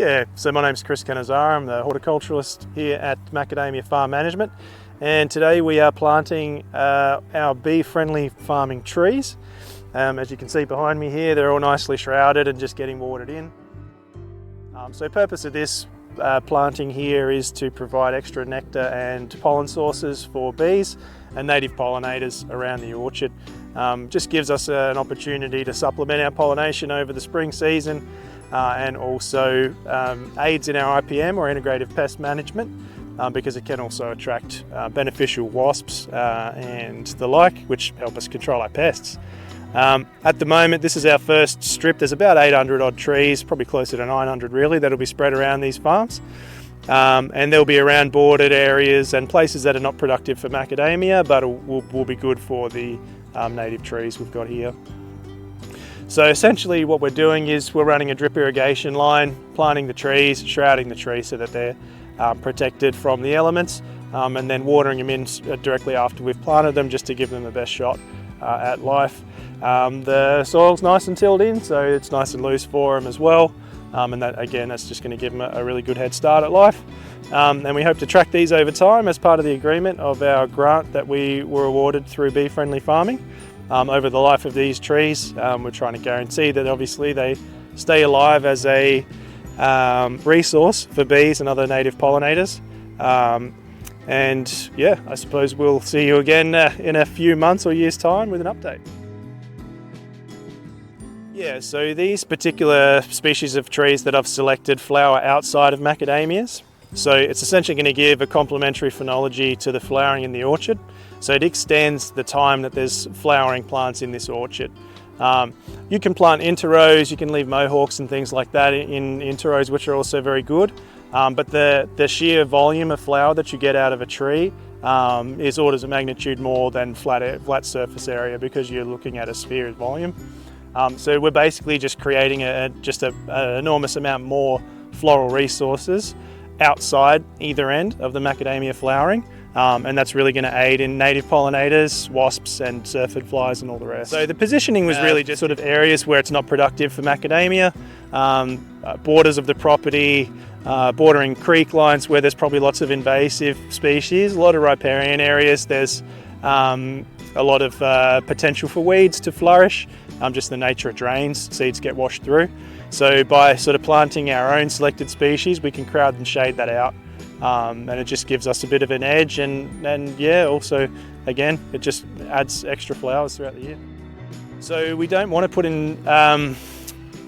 Yeah, so my name's Chris Cannizzaro. I'm the horticulturist here at Macadamia Farm Management, and today we are planting our bee-friendly farming trees. As you can see behind me here, they're all nicely shrouded and just getting watered in. So the purpose of this planting here is to provide extra nectar and pollen sources for bees and native pollinators around the orchard. Just gives us an opportunity to supplement our pollination over the spring season, and also aids in our IPM or integrative pest management, because it can also attract beneficial wasps and the like, which help us control our pests. At the moment, this is our first strip. There's about 800 odd trees, probably closer to 900 really, that'll be spread around these farms. And they'll be around bordered areas and places that are not productive for macadamia, but will be good for the native trees we've got here. So essentially what we're doing is we're running a drip irrigation line, planting the trees, shrouding the trees so that they're protected from the elements, and then watering them in directly after we've planted them, just to give them the best shot at life. The soil's nice and tilled in, so it's nice and loose for them as well, and that, again, that's just going to give them a really good head start at life. And we hope to track these over time as part of the agreement of our grant that we were awarded through bee-friendly farming. Over the life of these trees, we're trying to guarantee that obviously they stay alive as a resource for bees and other native pollinators. And yeah, I suppose we'll see you again in a few months or years' time with an update. Yeah, so these particular species of trees that I've selected flower outside of macadamias. So it's essentially going to give a complementary phenology to the flowering in the orchard. So it extends the time that there's flowering plants in this orchard. You can plant interrows, you can leave mohawks and things like that in interrows, which are also very good. But the sheer volume of flower that you get out of a tree is orders of magnitude more than flat surface area, because you're looking at a sphere of volume. So we're basically just creating an enormous amount more floral resources outside either end of the macadamia flowering. And that's really going to aid in native pollinators, wasps and syrphid flies and all the rest. So the positioning was really just sort of areas where it's not productive for macadamia, borders of the property, bordering creek lines where there's probably lots of invasive species, a lot of riparian areas. There's a lot of potential for weeds to flourish, just the nature of drains, seeds get washed through. So by sort of planting our own selected species, we can crowd and shade that out. And it just gives us a bit of an edge, and yeah, also, again, it just adds extra flowers throughout the year. So we don't want to put in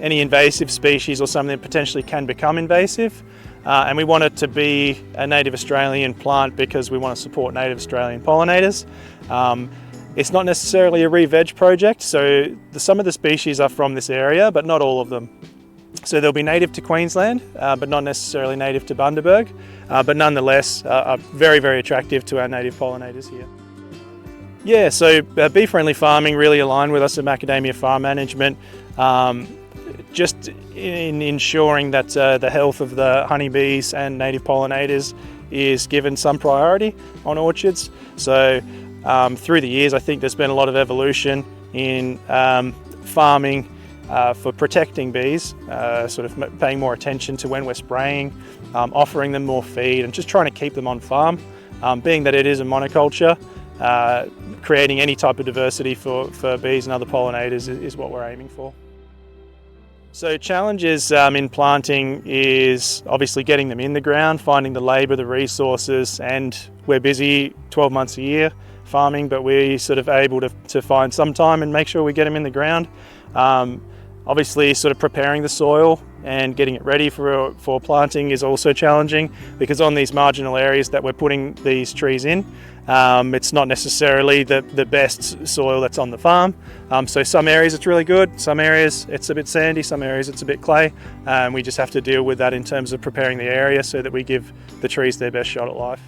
any invasive species or something that potentially can become invasive, and we want it to be a native Australian plant because we want to support native Australian pollinators. It's not necessarily a re-veg project, so some of the species are from this area, but not all of them. So they'll be native to Queensland, but not necessarily native to Bundaberg, but nonetheless are very, very attractive to our native pollinators here. Yeah, so bee-friendly farming really aligned with us at Macadamia Farm Management, just in ensuring that the health of the honeybees and native pollinators is given some priority on orchards. So through the years, I think there's been a lot of evolution in farming for protecting bees, sort of paying more attention to when we're spraying, offering them more feed, and just trying to keep them on farm. Being that it is a monoculture, creating any type of diversity for bees and other pollinators is what we're aiming for. So challenges in planting is obviously getting them in the ground, finding the labour, the resources, and we're busy 12 months a year farming, but we're sort of able to find some time and make sure we get them in the ground. Obviously, sort of preparing the soil and getting it ready for planting is also challenging, because on these marginal areas that we're putting these trees in, it's not necessarily the best soil that's on the farm. So some areas it's really good, some areas it's a bit sandy, some areas it's a bit clay, and we just have to deal with that in terms of preparing the area so that we give the trees their best shot at life.